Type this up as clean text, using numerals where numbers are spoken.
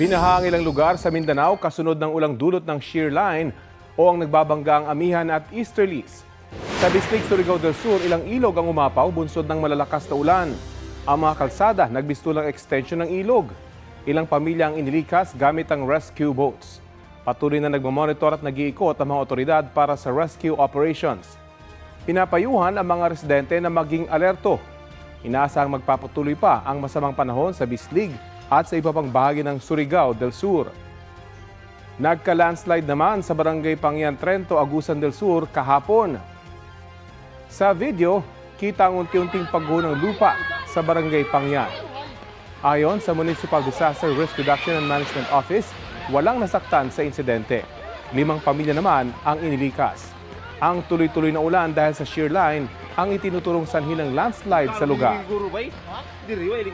Binaha ang ilang lugar sa Mindanao kasunod ng ulang dulot ng shear line o ang nagbabangga ang Amihan at Easterlies. Sa District Surigao del Sur, ilang ilog ang umapaw bunsod ng malalakas na ulan. Ang mga kalsada nagbistulang extension ng ilog. Ilang pamilya ang inilikas gamit ang rescue boats. Patuloy na nagmamonitor at nag-iikot ang mga otoridad para sa rescue operations. Pinapayuhan ang mga residente na maging alerto. Inaasahang magpapatuloy pa ang masamang panahon sa Bislig at sa iba pang bahagi ng Surigao del Sur. Nagka-landslide naman sa Barangay Pangyan Trento, Agusan del Sur kahapon. Sa video, kita ang unti-unting pagguho ng lupa sa Barangay Pangyan. Ayon sa Municipal Disaster Risk Reduction and Management Office, walang nasaktan sa insidente. 5 pamilya naman ang inilikas. Ang tuloy-tuloy na ulan dahil sa shear line ang itinuturong sanhi ng landslide sa lugar.